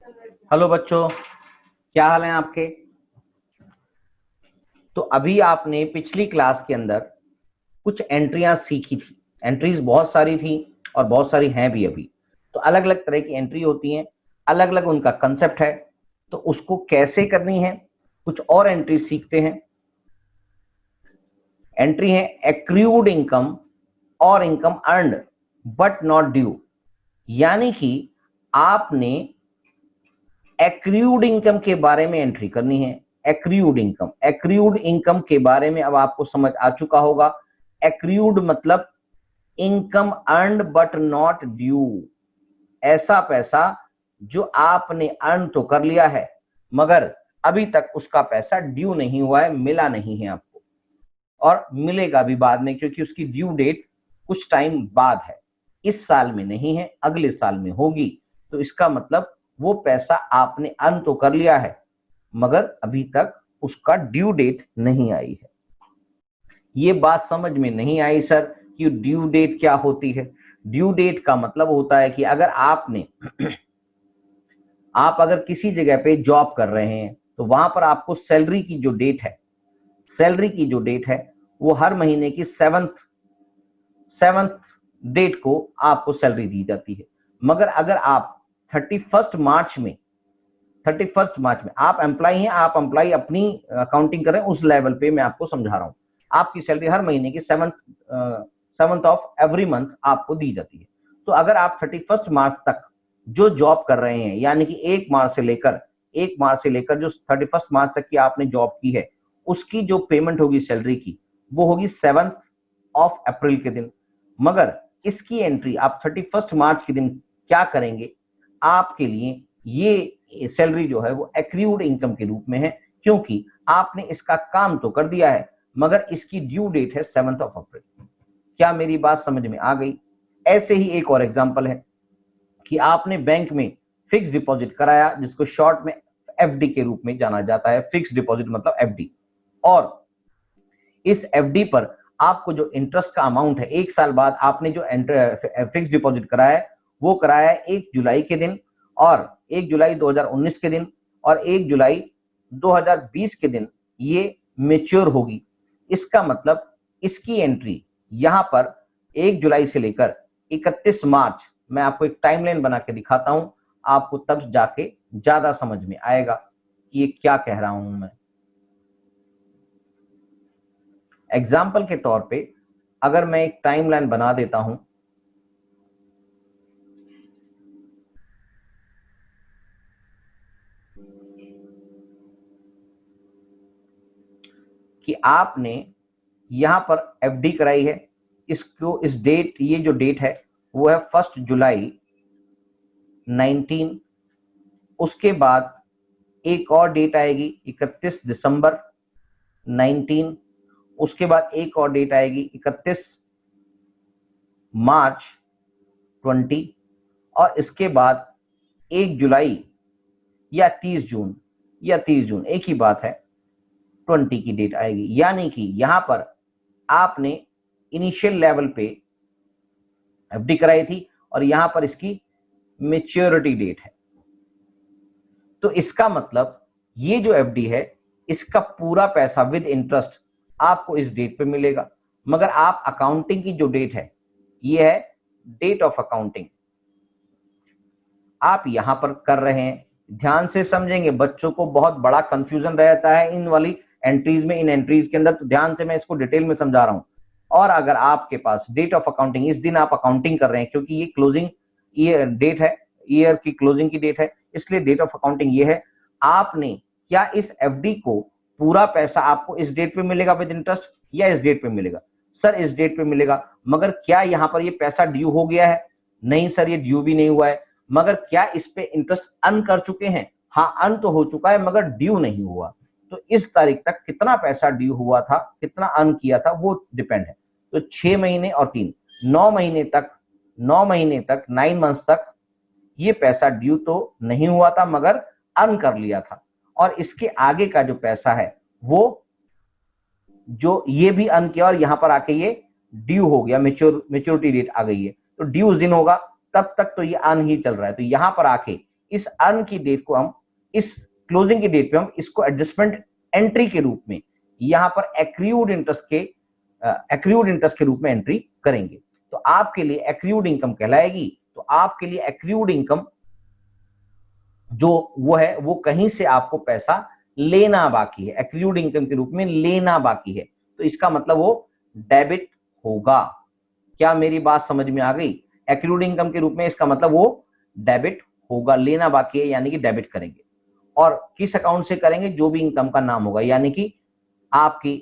Hello बच्चों, क्या हाल है आपके। तो अभी आपने पिछली क्लास के अंदर कुछ एंट्रियां सीखी थी। एंट्रीज बहुत सारी थी और बहुत सारी हैं भी अभी। तो अलग अलग तरह की एंट्री होती हैं, अलग अलग उनका कंसेप्ट है। तो उसको कैसे करनी है, कुछ और एंट्री सीखते हैं। एंट्री है एक्रूड इनकम और income earned but not due. यानी कि आपने एक्रूड इनकम के बारे में एंट्री करनी है। एक्रूड इनकम के बारे में अब आपको समझ आ चुका होगा। एक्रूड मतलब income earned but not due. ऐसा पैसा जो आपने अर्न तो कर लिया है मगर अभी तक उसका पैसा ड्यू नहीं हुआ है, मिला नहीं है आपको, और मिलेगा भी बाद में क्योंकि उसकी ड्यू डेट कुछ टाइम बाद है। इस साल में नहीं है, अगले साल में होगी। तो इसका मतलब वो पैसा आपने अर्न तो कर लिया है मगर अभी तक उसका ड्यू डेट नहीं आई है। ये बात समझ में नहीं आई सर कि ड्यू डेट क्या होती है। ड्यू डेट का मतलब होता है कि अगर आपने आप अगर किसी जगह पे जॉब कर रहे हैं तो वहां पर आपको सैलरी की जो डेट है, सैलरी की जो डेट है वो हर महीने की सेवंथ डेट को आपको सैलरी दी जाती है। मगर अगर आप 31 मार्च में आप एम्प्लॉय हैं, आप एम्प्लॉय अपनी अकाउंटिंग करें उस लेवल पे मैं आपको समझा रहा हूं। आपकी सैलरी हर महीने की सेवंथ ऑफ एवरी मंथ आपको दी जाती है। तो अगर आप 31 मार्च तक जो जॉब कर रहे हैं, यानी कि 1 मार्च से लेकर जो 31 मार्च तक की आपने जॉब की है, उसकी जो पेमेंट होगी सैलरी की वो होगी 7 अप्रैल के दिन। मगर इसकी एंट्री आप 31 मार्च के दिन क्या करेंगे, आपके लिए ये सैलरी जो है वो एक्रूड इनकम के रूप में है, क्योंकि आपने इसका काम तो कर दिया है मगर इसकी ड्यू डेट है 7 अप्रैल। क्या मेरी बात समझ में आ गई। ऐसे ही एक और एग्जांपल है कि आपने बैंक में फिक्स डिपॉजिट कराया, जिसको शॉर्ट में एफडी के रूप में जाना जाता है। फिक्स डिपॉजिट मतलब एफडी। और इस एफडी पर आपको जो इंटरेस्ट का अमाउंट है, 1 साल बाद आपने जो फिक्स डिपॉजिट कराया है वो कराया है 1 जुलाई के दिन, और 1 जुलाई 2019 के दिन, और 1 जुलाई 2020 के दिन ये मेच्योर होगी। इसका मतलब इसकी एंट्री यहां पर 1 जुलाई से लेकर 31 मार्च, मैं आपको एक टाइमलाइन बना के दिखाता हूं, आपको तब जाके ज्यादा समझ में आएगा कि ये क्या कह रहा हूं मैं। एग्जाम्पल के तौर पे अगर मैं एक टाइमलाइन बना देता हूं कि आपने यहां पर एफडी कराई है, इसको इस डेट, ये जो डेट है वो है 1 जुलाई 19। उसके बाद एक और डेट आएगी 31 दिसंबर 19। उसके बाद एक और डेट आएगी 31 मार्च 20। और इसके बाद 1 जुलाई या 30 जून, या 30 जून एक ही बात है, 20 की डेट आएगी। यानी कि यहां पर आपने इनिशियल लेवल पे एफडी कराई थी और यहां पर इसकी मेच्योरिटी डेट है। तो इसका मतलब ये जो एफडी है इसका पूरा पैसा विद इंटरेस्ट आपको इस डेट पे मिलेगा। मगर आप अकाउंटिंग की जो डेट है ये है डेट ऑफ अकाउंटिंग, आप यहां पर कर रहे हैं। ध्यान से समझेंगे, बच्चों को बहुत बड़ा कंफ्यूजन रहता है इन वाली एंट्रीज में, इन एंट्रीज के अंदर। तो ध्यान से मैं इसको डिटेल में समझा रहा हूं। और अगर आपके पास डेट ऑफ अकाउंटिंग, इस दिन आप अकाउंटिंग कर रहे हैं क्योंकि ये क्लोजिंग ईयर डेट है, ईयर की क्लोजिंग की डेट है, इसलिए डेट ऑफ अकाउंटिंग ये है। आपने क्या इस एफडी को पूरा पैसा आपको इस डेट पे मिलेगा विद इंटरेस्ट, या इस डेट पे मिलेगा? सर इस डेट पे मिलेगा। मगर क्या यहां पर ये पैसा ड्यू हो गया है? नहीं सर, ये ड्यू भी नहीं हुआ है। मगर क्या इस पे इंटरेस्ट अर्न कर चुके हैं? हाँ, अर्न तो हो चुका है मगर ड्यू नहीं हुआ। तो इस तारीख तक कितना पैसा ड्यू हुआ था, कितना अर्न किया था, वो डिपेंड है। तो 6 महीने और 3, 9 महीने तक, 9 मंथ्स तक ये पैसा ड्यू तो नहीं हुआ था मगर अर्न कर लिया था। और इसके आगे का जो पैसा है वो जो ये भी अर्न किया और यहां पर आके ये ड्यू हो गया, मेच्योरिटी डेट आ गई है, तो ड्यू उस दिन होगा, तब तक तो ये अर्न ही चल रहा है। तो यहां पर आके इस अर्न की डेट को हम, इस क्लोजिंग की डेट पे हम इसको एडजस्टमेंट एंट्री के रूप में, यहां पर एक्रूड इंटरेस्ट के रूप में एंट्री करेंगे। तो आपके लिए एक्रूड इनकम कहलाएगी। तो आपके लिए एक्रूड इनकम जो वो है, वो कहीं से आपको पैसा लेना बाकी है, एक्रूड इनकम के रूप में लेना बाकी है, तो इसका मतलब वो डेबिट होगा। क्या मेरी बात समझ में आ गई? एक्रूड इनकम के रूप में इसका मतलब वो डेबिट होगा, लेना बाकी है यानी कि डेबिट करेंगे। और किस अकाउंट से करेंगे? जो भी इनकम का नाम होगा, यानी कि आपकी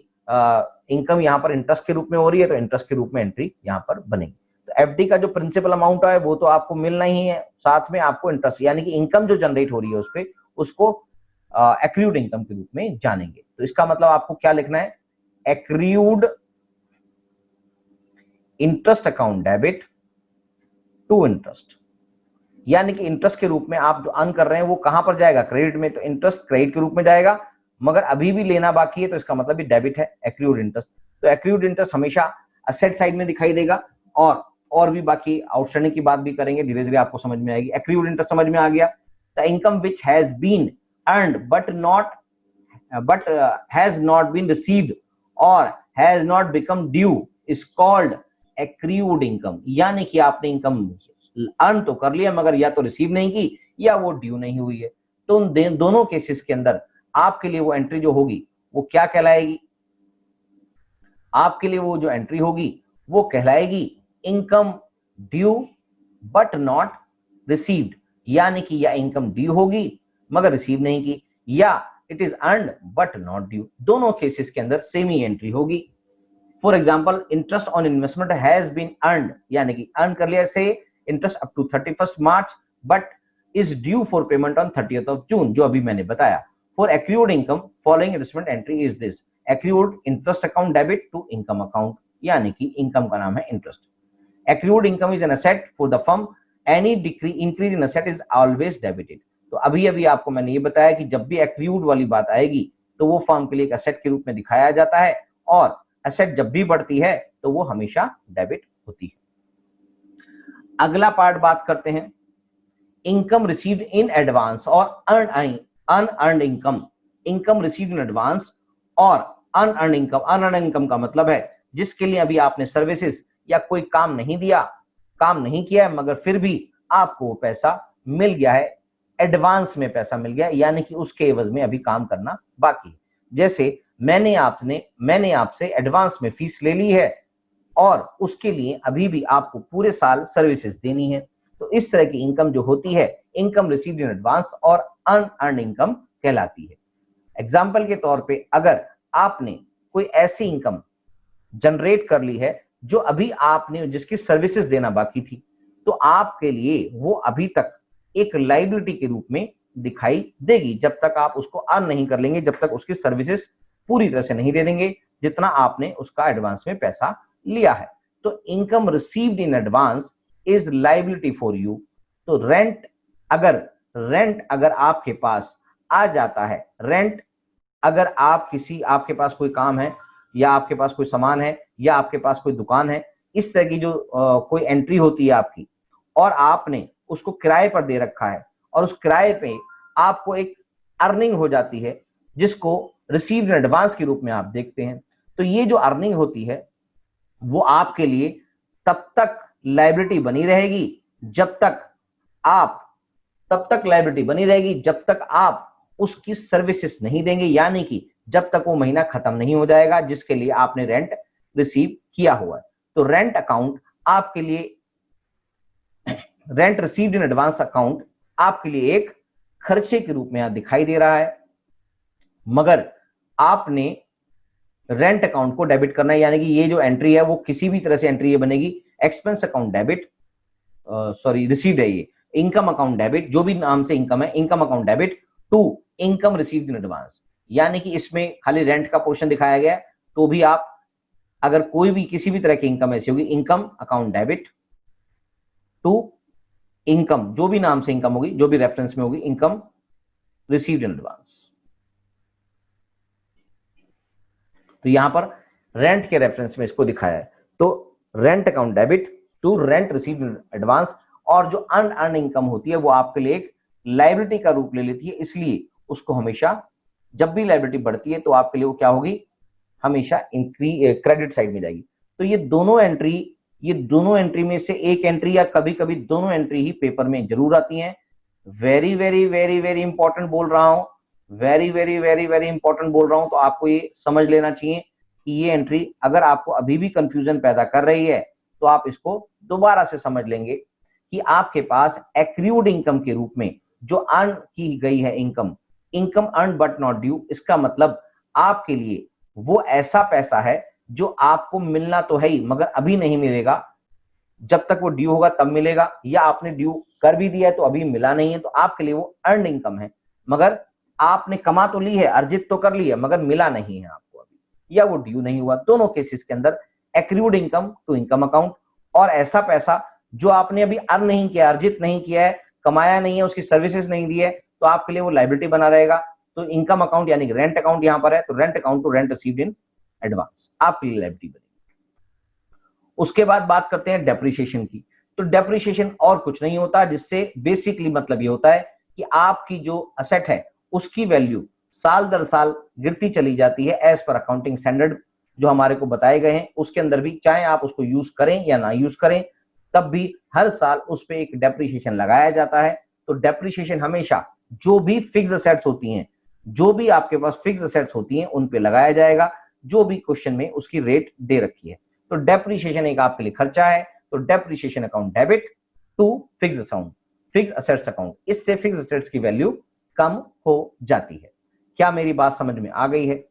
इनकम यहां पर इंटरेस्ट के रूप में हो रही है तो इंटरेस्ट के रूप में एंट्री यहां पर बनेगी। तो एफडी का जो प्रिंसिपल अमाउंट है वो तो आपको मिलना ही है, साथ में आपको इंटरेस्ट यानी कि इनकम जो जनरेट हो रही है उस पे, उसको एक्रूड इनकम के रूप में जानेंगे। तो इसका मतलब आपको क्या लिखना है? Accrued interest account debit to interest, यानी कि इंटरेस्ट के रूप में आप जो अर्न कर रहे हैं वो कहां पर जाएगा? क्रेडिट में। तो इंटरेस्ट क्रेडिट के रूप में जाएगा, मगर अभी भी लेना बाकी है, तो इसका मतलब भी डेबिट है, एक्रूड इंटरेस्ट। तो एक्रूड इंटरेस्ट हमेशा असेट साइड में दिखाई देगा। और भी बाकी आउटस्टैंडिंग की बात भी करेंगे, धीरे धीरे आपको समझ में आएगी। एक्रूड इंटरेस्ट समझ में आ गया। The income which has been earned but has not been received or has not become due is called accrued income, यानी कि आपने इनकम अर्न तो कर लिया मगर या तो रिसीव नहीं की या वो ड्यू नहीं हुई है। तो उन दोनों केसेस के अंदर आपके लिए वो एंट्री जो होगी वो क्या कहलाएगी? आपके लिए वो जो एंट्री होगी वो कहलाएगी income due but not received, यानी कि या इनकम ड्यू होगी मगर रिसीव नहीं की, या it is earned but not due. दोनों केसेस के अंदर सेम ही एंट्री होगी। For example, interest on investment has been earned, यानी कि अर्न कर लिया से interest up to 31st March but is due for payment on 30th of June, जो अभी मैंने बताया। For accrued income following investment entry is this: accrued interest account debit to income account, यानी कि इनकम का नाम है interest. Accrued income is an asset for the firm, any increase in asset is always debited. तो अभी आपको मैंने ये बताया कि जब भी एक्रूड वाली बात आएगी तो वो फर्म के लिए एक एसेट के रूप में दिखाया जाता है, और एसेट जब भी बढ़ती है तो वो हमेशा डेबिट होती है। अगला पार्ट बात करते हैं इनकम रिसीव्ड इन एडवांस और unearned income. Income received in advance और अनअर्न्ड इनकम। अनअर्न्ड इनकम का मतलब है जिसके लिए अभी आपने सर्विसेज या कोई काम नहीं किया है मगर फिर भी आपको वो पैसा मिल गया है, एडवांस में पैसा मिल गया, यानी कि उसके एवज में अभी काम करना बाकी है। जैसे मैंने आपसे एडवांस में फीस ले ली है और उसके लिए अभी भी आपको पूरे साल सर्विसेज देनी है। तो इस तरह की इनकम जो होती है इनकम रिसीव्ड इन एडवांस और अनअर्न्ड इनकम कहलाती है। एग्जाम्पल के तौर पे अगर आपने कोई ऐसी इनकम जनरेट कर ली है जो अभी आपने जिसकी सर्विसेज देना बाकी थी, तो आपके लिए वो अभी तक एक लायबिलिटी के रूप में दिखाई देगी जब तक आप उसको अर्न नहीं कर लेंगे, जब तक उसकी सर्विसेज पूरी तरह से नहीं दे देंगे जितना आपने उसका एडवांस में पैसा लिया है। तो income received in advance is liability for you. तो रेंट अगर आपके पास आ जाता है, रेंट अगर आपके पास कोई काम है या आपके पास कोई सामान है या आपके पास कोई दुकान है, इस तरह की जो कोई एंट्री होती है आपकी और आपने उसको किराए पर दे रखा है और उस किराए पे आपको एक अर्निंग हो जाती है जिसको रिसीव्ड इन एडवांस के रूप में आप देखते हैं। तो ये जो अर्निंग होती है वो आपके लिए तब तक लायबिलिटी बनी रहेगी जब तक आप उसकी सर्विसेज नहीं देंगे, यानी कि जब तक वो महीना खत्म नहीं हो जाएगा जिसके लिए आपने रेंट रिसीव किया हुआ है। तो रेंट अकाउंट आपके लिए, rent received in advance account आपके लिए एक खर्चे के रूप में यहां दिखाई दे रहा है, मगर आपने रेंट अकाउंट को डेबिट करना है, यानी कि ये जो एंट्री है वो किसी भी तरह से एंट्री ये बनेगी एक्सपेंस अकाउंट डेबिट, रिसीव्ड है ये इनकम अकाउंट डेबिट, जो भी नाम से इनकम है income account debit to income received in advance. यानी कि इसमें खाली रेंट का पोर्शन दिखाया गया है, तो भी आप अगर कोई भी किसी भी तरह की इनकम ऐसी होगी income account debit to income, जो भी नाम से इनकम होगी, जो भी रेफरेंस में होगी, इनकम रिसीव्ड इन एडवांस। तो यहां पर रेंट के रेफरेंस में इसको दिखाया है, तो rent account debit to rent received in advance, और जो अनअर्न्ड इनकम होती है वो आपके लिए एक लायबिलिटी का रूप ले लेती है, इसलिए उसको हमेशा जब भी लायबिलिटी बढ़ती है तो आपके लिए वो क्या होगी, हमेशा क्रेडिट साइड में जाएगी। तो ये दोनों एंट्री में से एक एंट्री या कभी कभी दोनों एंट्री ही पेपर में जरूर आती हैं। Very very very very important बोल रहा हूं, very very very very important बोल रहा हूं। तो आपको ये समझ लेना चाहिए कि ये एंट्री अगर आपको अभी भी कंफ्यूजन पैदा कर रही है तो आप इसको दोबारा से समझ लेंगे कि आपके पास एक्रूड इनकम के रूप में जो अर्न की गई है income earn but not due, इसका मतलब आपके लिए वो ऐसा पैसा है जो आपको मिलना तो है ही मगर अभी नहीं मिलेगा, जब तक वो ड्यू होगा तब मिलेगा, या आपने ड्यू कर भी दिया है तो अभी मिला नहीं है, तो आपके लिए वो अर्न इनकम है, मगर आपने कमा तो ली है, अर्जित तो कर ली है, मगर मिला नहीं है आपको अभी, या वो ड्यू नहीं हुआ। दोनों केसेस के अंदर accrued income to income account, और ऐसा पैसा जो आपने अभी अर्न नहीं किया, अर्जित नहीं किया है, कमाया नहीं है, उसकी सर्विसेज नहीं दी है, तो आपके लिए वो लायबिलिटी बना रहेगा। तो इनकम अकाउंट यानी रेंट अकाउंट यहां पर है, तो rent account to rent received in advance आपके लिए लायबिलिटी बनेगी। उसके बाद बात करते हैं डेप्रिसिएशन की। तो डेप्रिसिएशन और कुछ नहीं होता, जिससे बेसिकली मतलब ये होता है कि आपकी जो असेट है उसकी वैल्यू साल दर साल गिरती चली जाती है एज पर अकाउंटिंग स्टैंडर्ड जो हमारे को बताए गए हैं, उसके अंदर भी चाहे आप उसको यूज करें या ना यूज करें, तब भी हर साल उस पर एक डेप्रिसिएशन लगाया जाता है। तो डेप्रिसिएशन हमेशा जो भी फिक्स असेट्स होती हैं, जो भी आपके पास फिक्स असेट्स होती हैं उन पे लगाया जाएगा, जो भी क्वेश्चन में उसकी रेट दे रखी है। तो डेप्रिसिएशन एक आपके लिए खर्चा है, तो depreciation account debit to fix account, fix assets account, इससे फिक्स असेट्स की वैल्यू कम हो जाती है। क्या मेरी बात समझ में आ गई है?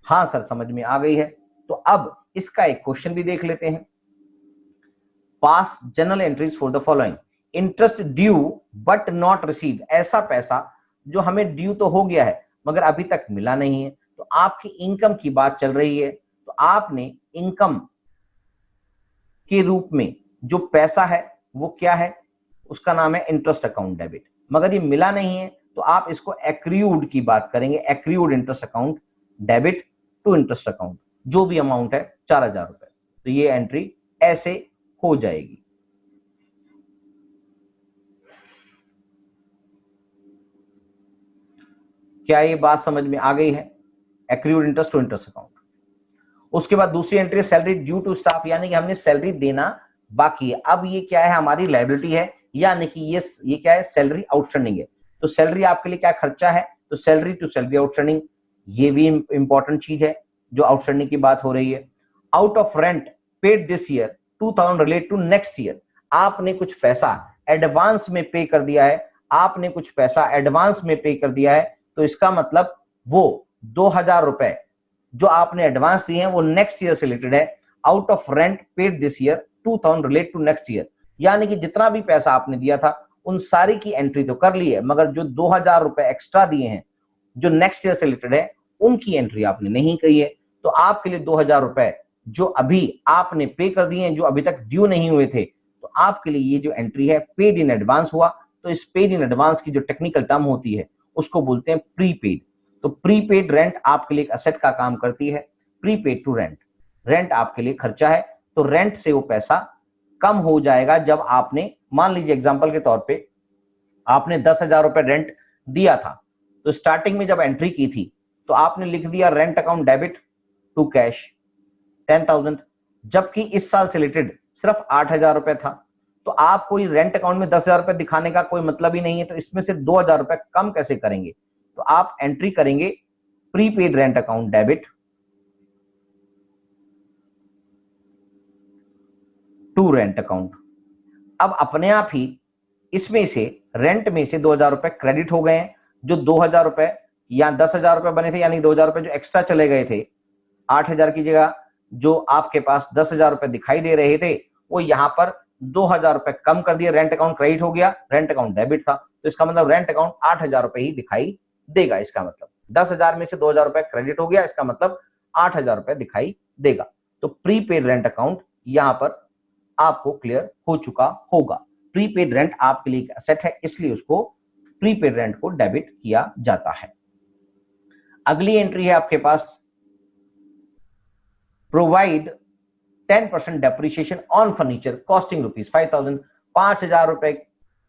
हाँ सर समझ में आ गई है। तो अब इसका एक क्वेश्चन भी देख लेते हैं। पास journal entries for the following, interest due but not received, ऐसा पैसा जो हमें ड्यू तो हो गया है मगर अभी तक मिला नहीं है। तो आपकी इनकम की बात चल रही है, तो आपने इनकम के रूप में जो पैसा है वो क्या है, उसका नाम है इंटरेस्ट अकाउंट डेबिट, मगर ये मिला नहीं है तो आप इसको एक्रूड की बात करेंगे, accrued interest account debit to interest account, जो भी अमाउंट है 4,000 रुपए, तो ये एंट्री ऐसे हो जाएगी। क्या ये बात समझ में आ गई है? Accrued interest to interest account. उसके बाद दूसरी entry salary due to staff, यानी कि हमने सैलरी देना बाकी है। अब ये क्या है, हमारी लायबिलिटी है, यानी कि ये क्या है, सैलरी आउटस्टैंडिंग है। तो सैलरी आपके लिए क्या खर्चा है, तो सैलरी टू सैलरी आउटस्टैंडिंग, ये भी इंपॉर्टेंट चीज है जो आउटस्टैंडिंग की बात हो रही है। Out of rent paid this year 2000 relate to next year, आपने कुछ पैसा एडवांस में पे कर दिया है, आपने कुछ पैसा एडवांस में पे कर दिया है, तो इसका मतलब वो 2,000 रुपए जो आपने एडवांस दिए हैं वो नेक्स्ट ईयर से रिलेटेड है। Out of rent paid this year 2000 relate to next year, यानी कि जितना भी पैसा आपने दिया था उन सारी की एंट्री तो कर ली है, मगर जो 2,000 रुपए एक्स्ट्रा दिए हैं जो नेक्स्ट ईयर से रिलेटेड है उनकी एंट्री आपने नहीं की है। तो आपके लिए 2,000 रुपए जो अभी आपने पे कर दिए हैं, जो अभी तक ड्यू नहीं हुए थे, तो आपके लिए ये जो एंट्री है पेड इन एडवांस हुआ। तो इस पेड इन एडवांस की जो टेक्निकल टर्म होती है उसको बोलते हैं प्रीपेड। तो प्रीपेड रेंट आपके लिए एक असेट का काम करती है। प्रीपेड टू रेंट, रेंट आपके लिए खर्चा है, तो रेंट से वो पैसा कम हो जाएगा जब आपने, मान लीजिए एग्जांपल के तौर पे आपने 10,000 रुपए रेंट दिया था, तो स्टार्टिंग में जब एंट्री की थी तो आपने लिख दिया rent account debit to cash 10,000, जबकि इस साल से रिलेटेड सिर्फ 8,000 रुपए था, तो आप कोई रेंट अकाउंट में 10,000 रुपए दिखाने का कोई मतलब ही नहीं है, तो इसमें से 2,000 रुपए कम कैसे करेंगे, तो आप एंट्री करेंगे prepaid rent account debit to rent account. अब अपने आप ही इसमें से रेंट में से 2,000 रुपए क्रेडिट हो गए हैं, जो 2,000 रुपए या 10,000 रुपए बने थे, यानी 2,000 रुपए जो एक्स्ट्रा चले गए थे, 8,000 की जगह जो आपके पास 10,000 रुपए दिखाई दे रहे थे वो यहां पर 2,000 रुपए कम कर दिए, रेंट अकाउंट क्रेडिट हो गया, रेंट अकाउंट डेबिट था, तो इसका मतलब रेंट अकाउंट 8,000 रुपए ही दिखाई देगा। इसका मतलब 10,000 में से 2,000 रुपए क्रेडिट हो गया, इसका मतलब 8,000 रुपए दिखाई देगा। तो प्रीपेड रेंट अकाउंट यहां पर आपको क्लियर हो चुका होगा। प्रीपेड रेंट आपके लिए एक एसेट है, इसलिए उसको प्रीपेड रेंट को डेबिट किया जाता है। अगली एंट्री है आपके पास provide 10% depreciation on furniture costing ₹5,000, 5,000 रुपए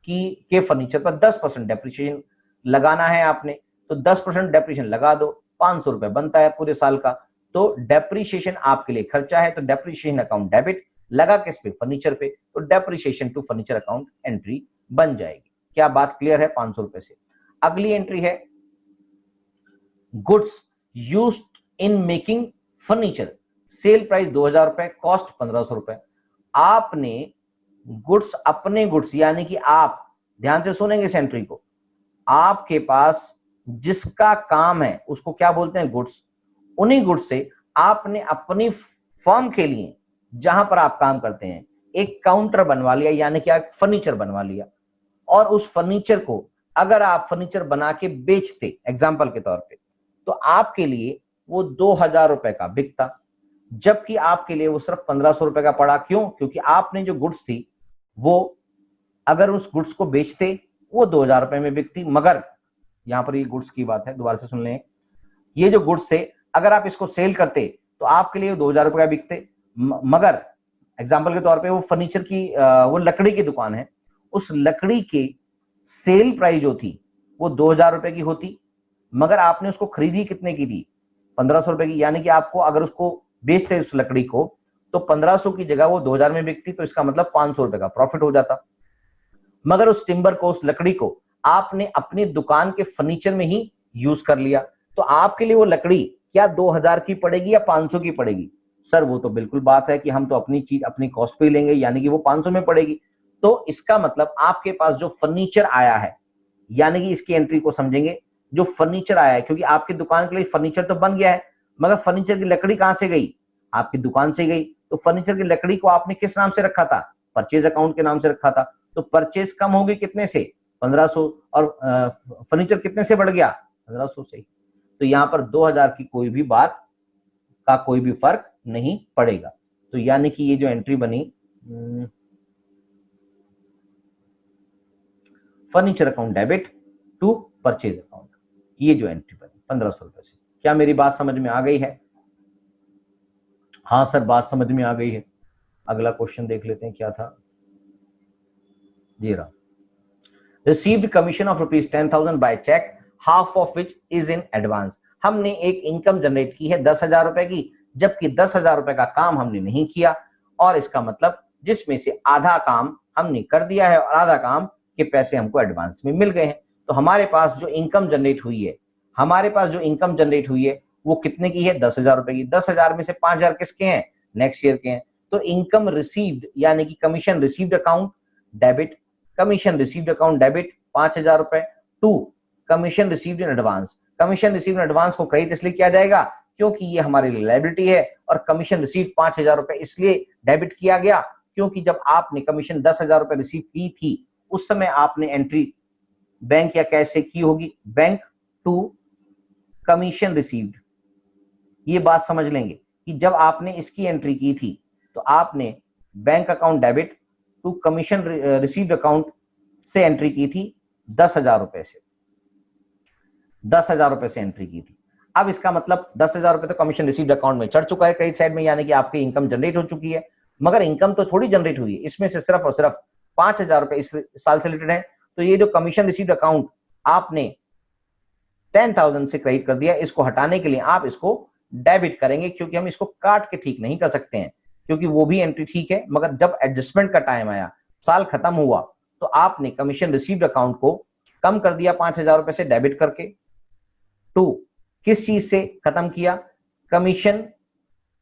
की के फर्नीचर पर 10% डेप्रिसिएशन लगाना है आपने, तो 10% डेप्रिसिएशन लगा दो, 500 रुपए बनता है पूरे साल का। तो डेप्रिसिएशन आपके लिए खर्चा है, तो डेप्रिसिएशन अकाउंट डेबिट लगा किस पे, फर्नीचर पे, तो depreciation to furniture account entry बन जाएगी। क्या बात क्लियर है 500 रुपए से? अगली एंट्री है goods used in making furniture, sale price 2000 रुपए, कॉस्ट 1500 रुपए। आपने गुड्स, अपने गुड्स यानी कि आप ध्यान से सुनेंगे इस एंट्री को, आपके पास जिसका काम है उसको क्या बोलते हैं, गुड्स। उन्हीं गुड्स से आपने अपनी फर्म के लिए जहां पर आप काम करते हैं एक काउंटर बनवा लिया, यानी कि एक फर्नीचर बनवा लिया, और उस फर्नीचर को अगर आप फर्नीचर बना के बेचते एग्जाम्पल के तौर पे, तो आपके लिए वो 2000 रुपए का बिकता, जबकि आपके लिए वो सिर्फ 1500 रुपए का पड़ा। क्यों? क्योंकि आपने जो गुड्स थी वो अगर उस गुड्स को बेचते वो 2000 रुपए में बिकती, मगर यहां पर ये गुड्स की बात है, दोबारा से सुन लें, ये जो गुड्स थे अगर आप इसको सेल करते तो आपके लिए 2000 रुपए का बिकते, मगर एग्जाम्पल के तौर पे वो फर्नीचर की वो लकड़ी की दुकान है, उस लकड़ी के सेल प्राइस जो थी वो 2000 रुपए की होती, मगर आपने उसको खरीदी कितने की थी, 1500 रुपए की, यानी कि आपको अगर उसको बेचते उस लकड़ी को तो 1500 की जगह वो 2000 में बिकती, तो इसका मतलब 500 रुपए का प्रॉफिट हो जाता। मगर उस टिम्बर को, उस लकड़ी को आपने अपनी दुकान के फर्नीचर में ही यूज कर लिया, तो आपके लिए वो लकड़ी क्या 2000 की पड़ेगी या 500 की पड़ेगी? सर वो तो बिल्कुल बात है कि हम तो अपनी चीज अपनी कॉस्ट पे ही लेंगे, यानी कि वो 500 में पड़ेगी। तो इसका मतलब आपके पास जो फर्नीचर आया है, यानी कि इसकी एंट्री को समझेंगे, जो फर्नीचर आया है, क्योंकि आपकी दुकान के लिए फर्नीचर तो बन गया है, मगर फर्नीचर की लकड़ी कहां से गई, आपकी दुकान से गई, तो फर्नीचर की लकड़ी को आपने किस नाम से रखा था, परचेज अकाउंट के नाम से रखा था, तो परचेज कम होगी कितने से, 1500, और फर्नीचर कितने से बढ़ गया, 1500 से। तो यहां पर 2000 की कोई भी बात का कोई भी फर्क नहीं पड़ेगा। तो यानी कि ये जो एंट्री बनी furniture account debit to purchase account, ये जो एंट्री बनी 1500 रुपए से, क्या मेरी बात समझ में आ गई है? हाँ सर बात समझ में आ गई है। अगला क्वेश्चन देख लेते हैं क्या था, ये रहा, received commission of ₹10,000 by cheque, half of which is in advance. हमने एक इनकम जनरेट की है 10,000 रुपए की, जबकि 10,000 रुपए का काम हमने नहीं किया, और इसका मतलब जिसमें से आधा काम हमने कर दिया है और आधा काम के पैसे हमको एडवांस में मिल गए हैं। तो हमारे पास जो इनकम जनरेट हुई है, हमारे पास जो इनकम जनरेट हुई है वो कितने की है, 10,000 रुपए की। 10,000 में से 5,000 किसके हैं, नेक्स्ट ईयर के हैं। तो इनकम रिसीव्ड यानी कि commission received account debit, commission received account debit 5,000 रुपए, to commission received in advance. Commission received in advance को क्रेडिट इसलिए किया जाएगा क्योंकि ये हमारी लायबिलिटी है, और कमीशन रिसीव्ड 5,000 रुपए इसलिए डेबिट किया गया क्योंकि जब आपने कमीशन 10,000 रुपए रिसीव की थी उस समय आपने एंट्री बैंक या कैश से की होगी, बैंक टू कमीशन रिसीव्ड। ये बात समझ लेंगे कि जब आपने इसकी एंट्री की थी तो आपने bank account debit to commission received account से एंट्री की थी 10,000 रुपए से, 10,000 रुपए से एंट्री की थी। अब इसका मतलब 10,000 रुपए तो कमीशन रिसीव्ड अकाउंट में चढ़ चुका है क्रेडिट साइड में, यानी कि आपकी इनकम जनरेट हो चुकी है, मगर इनकम तो थोड़ी जनरेट हुई है, इसमें से सिर्फ और सिर्फ 5,000 रुपए इस साल से रिलेटेड है। तो ये जो कमीशन रिसीव्ड अकाउंट आपने 10,000 से क्रेडिट कर दिया, इसको हटाने के लिए आप इसको डेबिट करेंगे, क्योंकि हम इसको काट के ठीक नहीं कर सकते हैं, क्योंकि वो भी एंट्री ठीक है, मगर जब एडजस्टमेंट का टाइम आया, साल खत्म हुआ, तो आपने कमीशन रिसीव्ड अकाउंट को कम कर दिया 5,000 रुपए से डेबिट करके, टू किस चीज से खत्म किया, कमीशन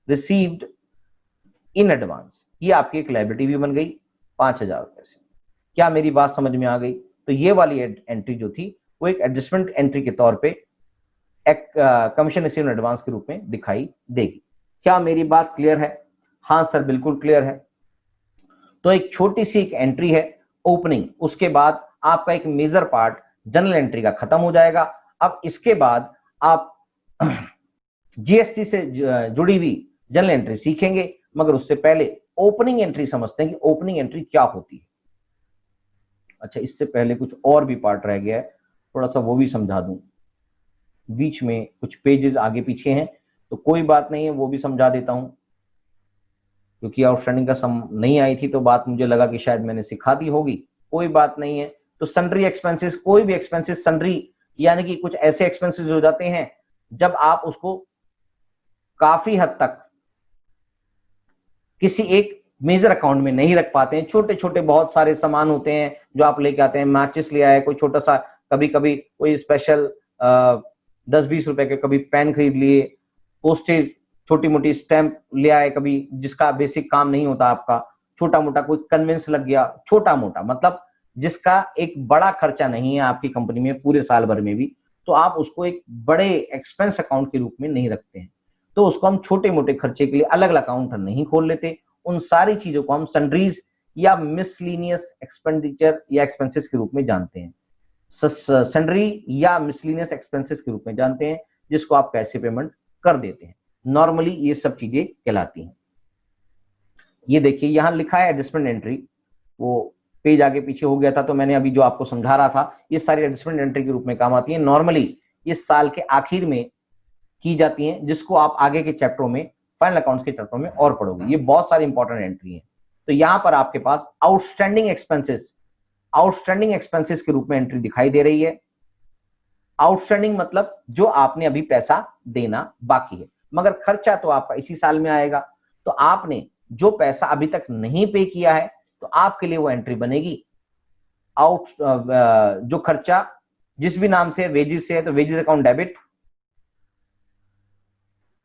रिसीव्ड इन एडवांस। ये आपकी एक लायबिलिटी भी बन गई 5,000 रुपए से। क्या मेरी बात समझ में आ गई? तो ये वाली एंट्री जो थी वो एक एडजस्टमेंट एंट्री के तौर पे एक कमीशन रिसीव इन एडवांस के रूप में दिखाई देगी। क्या मेरी बात क्लियर है? हाँ सर बिल्कुल क्लियर है। तो एक छोटी सी एक एंट्री है ओपनिंग, उसके बाद आपका एक मेजर पार्ट जनरल एंट्री का खत्म हो जाएगा। अब इसके बाद आप जीएसटी से जुड़ी हुई जनरल एंट्री सीखेंगे, मगर उससे पहले ओपनिंग एंट्री समझते हैं कि ओपनिंग एंट्री क्या होती है। अच्छा, इससे पहले कुछ और भी पार्ट रह गया है, थोड़ा सा वो भी समझा दूं, बीच में कुछ पेजेस आगे पीछे हैं, तो कोई बात नहीं है, वो भी समझा देता हूं, क्योंकि आउटस्टैंडिंग का सम नहीं आई थी तो बात मुझे लगा कि शायद मैंने सिखा दी होगी, कोई बात नहीं है। तो सन्ड्री एक्सपेंसेस, कोई भी एक्सपेंसेस सन्ड्री यानी कि कुछ ऐसे एक्सपेंसेस हो जाते हैं जब आप उसको काफी हद तक किसी एक मेजर अकाउंट में नहीं रख पाते हैं। छोटे छोटे बहुत सारे सामान होते हैं जो आप लेके आते हैं, मैचेस ले आए, कोई छोटा सा, कभी कभी कोई स्पेशल 10-20 रुपए के कभी पेन खरीद लिए, पोस्टेज छोटी मोटी स्टैंप ले आए कभी, जिसका बेसिक काम नहीं होता आपका, छोटा मोटा कोई कन्वेंस लग गया, छोटा मोटा मतलब जिसका एक बड़ा खर्चा नहीं है आपकी कंपनी में पूरे साल भर में भी, तो आप उसको एक बड़े एक्सपेंस अकाउंट के रूप में नहीं रखते हैं। तो उसको हम छोटे मोटे खर्चे के लिए अलग अलग अकाउंट नहीं खोल लेते। उन सारी चीजों को हम सन्ड्रीज या मिसलिनियस एक्सपेंडिचर या एक्सपेंसेस के रूप में जानते हैं, सन्ड्री या मिसलिनियस एक्सपेंसेस के रूप में जानते हैं, जिसको आप कैसे पेमेंट कर देते हैं। नॉर्मली ये सब चीजें कहलाती हैं। ये देखिए यहां लिखा है एडजस्टमेंट एंट्री, वो पेज आगे पीछे हो गया था तो मैंने अभी जो आपको समझा रहा था, ये सारी एडजस्टमेंट एंट्री के रूप में काम आती है। नॉर्मली इस साल के आखिर में की जाती हैं, जिसको आप आगे के चैप्टरों में, फाइनल अकाउंट्स के चैप्टर में और पढ़ोगे। ये बहुत सारी इंपॉर्टेंट एंट्री है। तो यहां पर आपके पास आउटस्टैंडिंग एक्सपेंसेस के रूप में एंट्री दिखाई दे रही है। आउटस्टैंडिंग मतलब जो आपने अभी पैसा देना बाकी है, मगर खर्चा तो आपका इसी साल में आएगा। तो आपने जो पैसा अभी तक नहीं पे किया है तो आपके लिए वो एंट्री बनेगी आउट, जो खर्चा जिस भी नाम से वेजेस से है तो wages account debit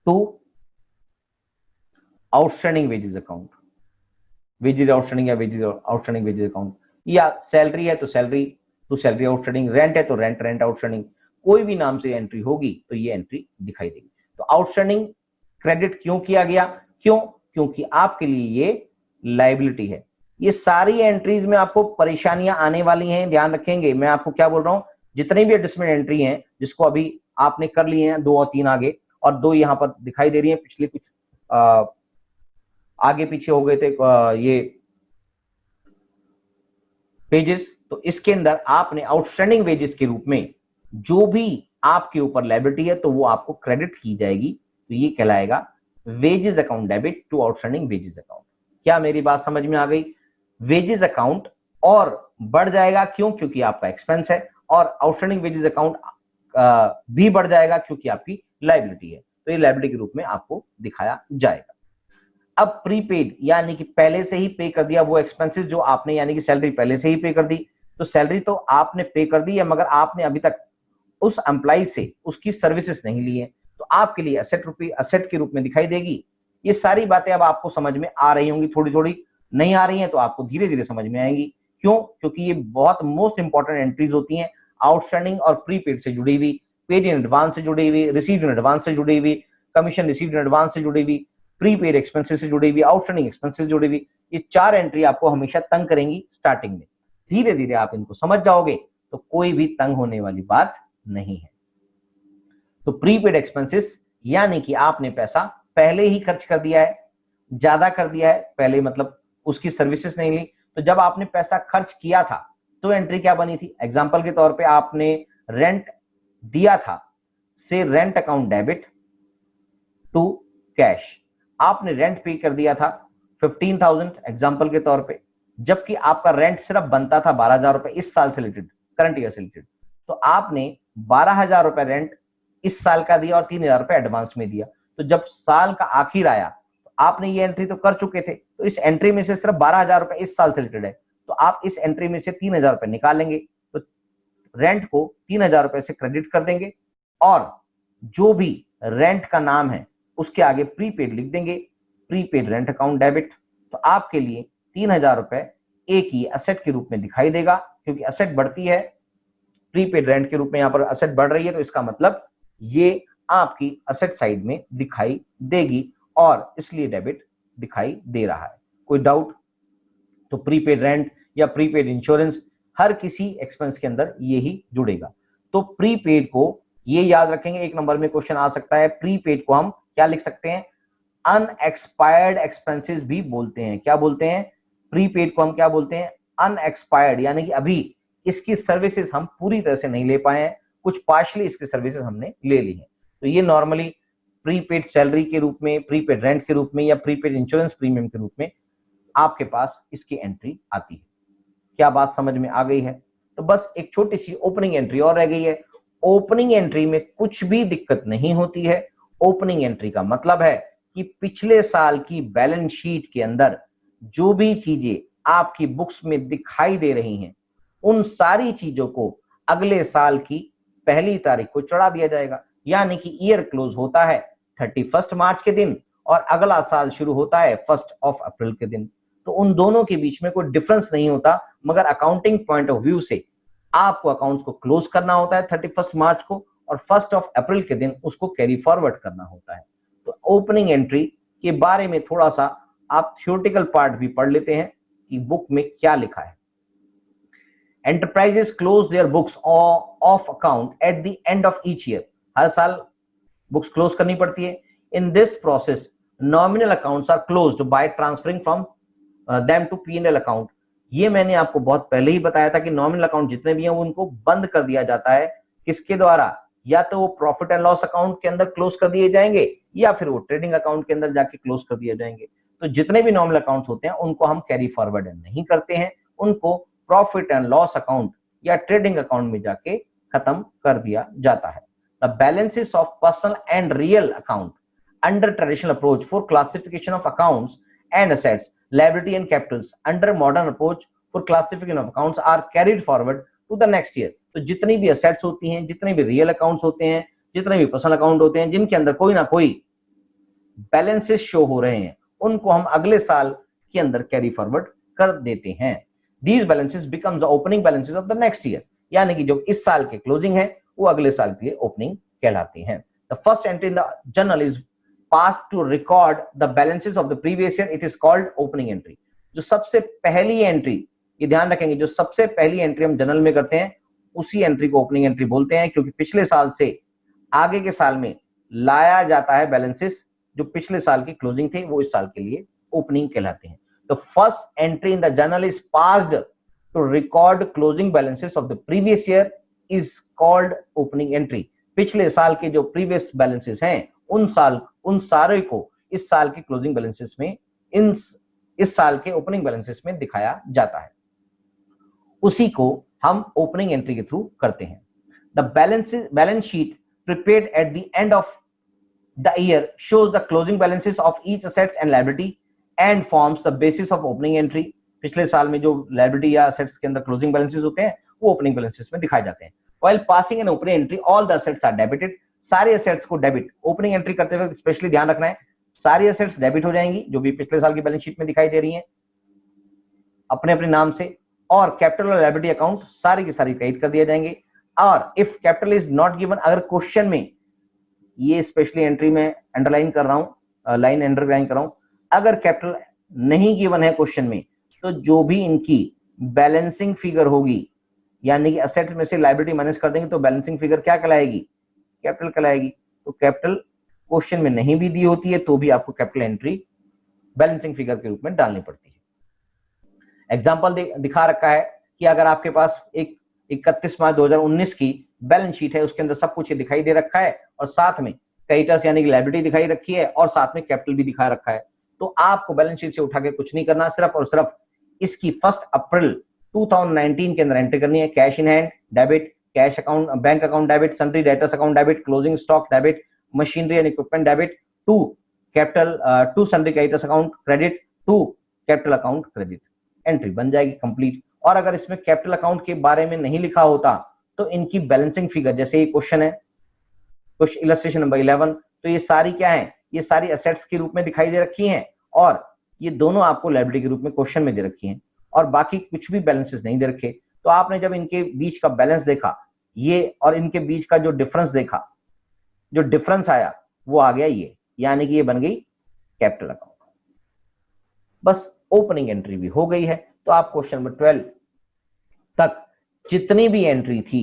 to outstanding wages account, wages outstanding या वेजेस आउटस्टैंडिंग वेजेस अकाउंट, या सैलरी है तो salary to salary outstanding, rent है तो रेंट आउटस्टैंडिंग, कोई भी नाम से एंट्री होगी तो ये एंट्री दिखाई देगी। तो आउटस्टैंडिंग क्रेडिट क्यों किया गया, क्योंकि आपके लिए ये लायबिलिटी है। ये सारी एंट्रीज में आपको परेशानियां आने वाली हैं, ध्यान रखेंगे। मैं आपको क्या बोल रहा हूं, जितनी भी एडजस्टमेंट एंट्री हैं जिसको अभी आपने कर लिए हैं 2 और 3 आगे, और 2 यहां पर दिखाई दे रही हैं, पिछले कुछ आगे पीछे हो गए थे ये पेजेस। तो इसके अंदर आपने आउटस्टैंडिंग वेजेस के रूप में जो भी आपके ऊपर लायबिलिटी है तो वो आपको क्रेडिट की जाएगी। तो ये कहलाएगा wages account debit to outstanding wages account. क्या मेरी बात समझ में आ गई? वेजेस अकाउंट और बढ़ जाएगा, क्योंकि आपका एक्सपेंस है, और आउटस्टैंडिंग वेजेस अकाउंट भी बढ़ जाएगा क्योंकि आपकी लायबिलिटी है। तो ये लायबिलिटी के रूप में आपको दिखाया जाएगा। अब प्रीपेड यानी कि पहले से ही पे कर दिया वो एक्सपेंसेस जो आपने, यानी कि सैलरी पहले से ही पे कर दी, तो सैलरी तो आपने पे कर दी है, मगर आपने अभी तक उस एम्प्लॉय से उसकी सर्विसेज नहीं ली है, तो आपके लिए असेट के रूप में दिखाई देगी। ये सारी बातें अब आपको समझ में आ रही होंगी, थोड़ी थोड़ी नहीं आ रही हैं तो आपको धीरे धीरे समझ में आएंगी। क्यों? क्योंकि ये बहुत मोस्ट इंपॉर्टेंट एंट्रीज होती हैं, आउटस्टैंडिंग और प्रीपेड से जुड़ी हुई, पेड इन एडवांस से जुड़ी हुई, रिसीव्ड इन एडवांस से जुड़ी हुई, कमीशन रिसीव्ड इन एडवांस से जुड़ी हुई, प्रीपेड एक्सपेंसेस से जुड़ी हुई, आउटस्टैंडिंग एक्सपेंसेस से जुड़ी हुई। ये 4 एंट्री आपको हमेशा तंग करेंगी स्टार्टिंग में। धीरे धीरे आप इनको समझ जाओगे तो कोई भी तंग होने वाली बात नहीं है। तो प्रीपेड एक्सपेंसेस यानी कि आपने पैसा पहले ही खर्च कर दिया है, ज्यादा कर दिया है पहले, मतलब उसकी सर्विसेज नहीं ली। तो जब आपने पैसा खर्च किया था तो एंट्री क्या बनी थी? एग्जांपल के तौर पे आपने रेंट दिया था, से rent account debit to cash. आपने रेंट पे कर दिया था 15,000 एग्जांपल के तौर पे, जबकि आपका रेंट सिर्फ बनता था 12,000 रुपए इस साल से रिलेटेड, करंट ईयर से रिलेटेड। तो आपने 12,000 रुपए रेंट इस साल का दिया और 3,000 रुपए एडवांस में दिया। तो जब साल का आखिर आया तो आपने ये एंट्री तो कर चुके थे, तो इस एंट्री में से सिर्फ 12,000 रुपए इस साल से रिलेटेड है, तो आप इस एंट्री में से 3,000 रुपए निकालेंगे, तो रेंट को 3,000 रुपए से क्रेडिट कर देंगे, और जो भी रेंट का नाम है उसके आगे प्रीपेड लिख देंगे, प्रीपेड रेंट अकाउंट डेबिट। तो आपके लिए 3,000 रुपए एक ही असेट के रूप में दिखाई देगा, क्योंकि असेट बढ़ती है, प्रीपेड रेंट के रूप में यहां पर असेट बढ़ रही है, तो इसका मतलब ये आपकी असेट साइड में दिखाई देगी और इसलिए डेबिट दिखाई दे रहा है। कोई डाउट? तो प्रीपेड रेंट या प्रीपेड इंश्योरेंस हर किसी एक्सपेंस के अंदर ये ही जुड़ेगा। तो प्रीपेड को ये याद रखेंगे, 1 नंबर में क्वेश्चन आ सकता है। प्रीपेड को हम क्या लिख सकते हैं? अनएक्सपायर्ड एक्सपेंसेस भी बोलते हैं। क्या बोलते हैं? प्रीपेड को हम क्या बोलते हैं? अनएक्सपायर्ड, यानी कि अभी इसकी सर्विसेज हम पूरी तरह से नहीं ले पाए हैं, कुछ पार्शली इसकी सर्विसेज हमने ले ली है। तो ये नॉर्मली प्रीपेड सैलरी के रूप में, प्रीपेड रेंट के रूप में या प्रीपेड इंश्योरेंस प्रीमियम के रूप में आपके पास इसकी एंट्री आती है। क्या बात समझ में आ गई है? तो बस एक छोटी सी ओपनिंग एंट्री और रह गई है। ओपनिंग एंट्री में कुछ भी दिक्कत नहीं होती है। ओपनिंग एंट्री का मतलब है कि पिछले साल की बैलेंस शीट के अंदर जो भी चीजें आपकी बुक्स में दिखाई दे रही हैं, उन सारी चीजों को अगले साल की पहली तारीख को चढ़ा दिया जाएगा। यानी कि ईयर क्लोज होता है 31 मार्च के दिन और अगला साल शुरू होता है 1 अप्रैल के दिन। तो उन दोनों के बीच में कोई डिफरेंस नहीं होता, मगर अकाउंटिंग पॉइंट ऑफ व्यू से आपको अकाउंट्स को क्लोज करना होता है 31 मार्च को और 1 अप्रैल के दिन उसको कैरी फॉरवर्ड करना होता है। तो ओपनिंग एंट्री के बारे में थोड़ा सा आप थ्योरेटिकल पार्ट भी पढ़ लेते हैं कि बुक में क्या लिखा है। Enterprises close their books of account at the end of each year. हर साल बुक्स क्लोज करनी पड़ती है। In this process nominal accounts are closed by transferring from them to P&L account. ये मैंने आपको बहुत पहले ही बताया था कि नॉमिनल अकाउंट जितने भी हैं वो उनको बंद कर दिया जाता है। किसके द्वारा? या तो वो प्रॉफिट एंड लॉस अकाउंट के अंदर क्लोज कर दिए जाएंगे या फिर वो ट्रेडिंग अकाउंट के अंदर जाके क्लोज कर दिए जाएंगे। तो जितने भी नॉमिनल अकाउंट्स होते हैं उनको हम कैरी फॉरवर्ड नहीं करते हैं, उनको प्रॉफिट एंड लॉस अकाउंट या ट्रेडिंग अकाउंट में जाके खत्म कर दिया जाता है। The balances of personal and real account under traditional approach for classification of accounts and assets, liability and capitals under modern approach for classification of accounts are carried forward to the next year। तो जितनी भी assets होती हैं, जितने भी real accounts होते हैं, जितने भी personal account होते हैं, जिनके अंदर कोई ना कोई balances show हो रहे हैं, उनको हम अगले साल के अंदर carry forward कर देते हैं। These balances becomes the opening balances of the next year। यानी कि जो इस साल के closing है वो अगले साल के लिए opening कहलाते हैं। The first entry in the journal is passed to record the balances of the previous year, it is called opening entry। जो सबसे पहली एंट्री, ये ध्यान रखेंगे, जो सबसे पहली एंट्री हम जनरल में करते हैं उसी एंट्री को ओपनिंग एंट्री बोलते हैं, क्योंकि पिछले साल से आगे के साल में लाया जाता है बैलेंसेस। जो पिछले साल की क्लोजिंग थे वो इस साल के लिए ओपनिंग कहलाते हैं। तो first entry in the journal is passed to record closing balances of the previous year is called opening entry. पिछले साल के जो प्रीवियस बैलेंसेस हैं उन सारे को इस साल के क्लोजिंग बैलेंसेस में, इस साल के ओपनिंग बैलेंसेस में दिखाया जाता है। उसी को हम ओपनिंग एंट्री के थ्रू करते हैं। The balance sheet prepared eight the end of the year shows the closing balances of each assets and liability and forms the basis of opening entry. पिछले साल में जो लायबिलिटी या असेट्स के अंदर क्लोजिंग बैलेंसेस होते हैं वो ओपनिंग बैलेंसेस में दिखाए जाते हैं। While passing an opening entry all the assets are debited. सारे एसेट्स को डेबिट, ओपनिंग एंट्री करते वक्त स्पेशली ध्यान रखना है, सारी एसेट्स डेबिट हो जाएंगी जो भी पिछले साल की बैलेंस शीट में दिखाई दे रही हैं अपने अपने नाम से, और कैपिटल और लायबिलिटी अकाउंट सारी की सारी क्रेडिट कर दिए जाएंगे। और if capital is not given, अगर क्वेश्चन में, ये स्पेशली एंट्री में अंडरलाइन कर रहा हूं, लाइन अंडरलाइन कर रहा हूं, अगर कैपिटल नहीं गिवन है क्वेश्चन में, तो जो भी इनकी बैलेंसिंग फिगर होगी, यानी कि असेट्स में से लायबिलिटी माइनस कर देंगे तो बैलेंसिंग फिगर क्या कहलाएगी? कैपिटल कहलाएगी। तो कैपिटल क्वेश्चन में नहीं भी दी होती है तो भी आपको कैपिटल एंट्री बैलेंसिंग फिगर के रूप में डालनी पड़ती है। एग्जांपल दिखा रखा है कि अगर आपके पास एक 31 मार्च 2019 की बैलेंस शीट है, उसके अंदर सब कुछ दिखाई दे रखा है और साथ में क्रेडिटर्स यानी कि लायबिलिटी दिखाई रखी है और साथ में कैपिटल भी दिखा रखा है, तो आपको बैलेंस शीट से उठा के कुछ नहीं करना, सिर्फ और सिर्फ इसकी 1 अप्रैल 2019 के अंदर एंट्री करनी है। Cash in hand debit, cash account, bank account debit, sundry debtors account debit, closing stock debit, machinery and equipment debit, to capital, to sundry creditors account credit, to capital account credit. Entry बन जाएगी complete. और अगर इसमें capital account के बारे में नहीं लिखा होता तो इनकी बैलेंसिंग फिगर, जैसे ये क्वेश्चन है, क्वेश्चन इलस्ट्रेशन नंबर 11, तो ये सारी क्या है? ये सारी एसेट्स के रूप में दिखाई दे रखी हैं और ये दोनों आपको लायबिलिटी के रूप में क्वेश्चन में दे रखी हैं और बाकी कुछ भी बैलेंसेस नहीं दे रखे। तो आपने जब इनके बीच का बैलेंस देखा ये और इनके बीच का जो डिफरेंस देखा, जो डिफरेंस आया वो आ गया ये, यानी कि ये बन गई कैपिटल अकाउंट। बस ओपनिंग एंट्री भी हो गई है। तो आप क्वेश्चन नंबर 12 तक जितनी भी एंट्री थी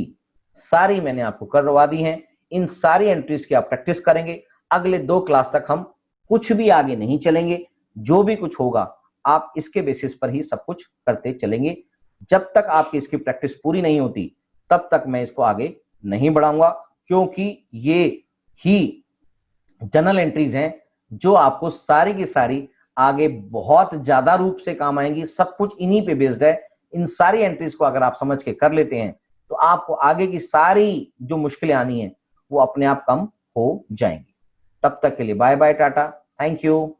सारी मैंने आपको करवा दी हैं। इन सारी एंट्रीज की आप प्रैक्टिस करेंगे। अगले 2 क्लास तक हम कुछ भी आगे नहीं चलेंगे, जो भी कुछ होगा आप इसके बेसिस पर ही सब कुछ करते चलेंगे। जब तक आपकी इसकी प्रैक्टिस पूरी नहीं होती तब तक मैं इसको आगे नहीं बढ़ाऊंगा, क्योंकि ये ही जनरल एंट्रीज हैं जो आपको सारी की सारी आगे बहुत ज्यादा रूप से काम आएंगी। सब कुछ इन्हीं पे बेस्ड है। इन सारी एंट्रीज को अगर आप समझ के कर लेते हैं तो आपको आगे की सारी जो मुश्किलें आनी है वो अपने आप कम हो जाएंगी। तब तक के लिए bye bye, tata, thank you.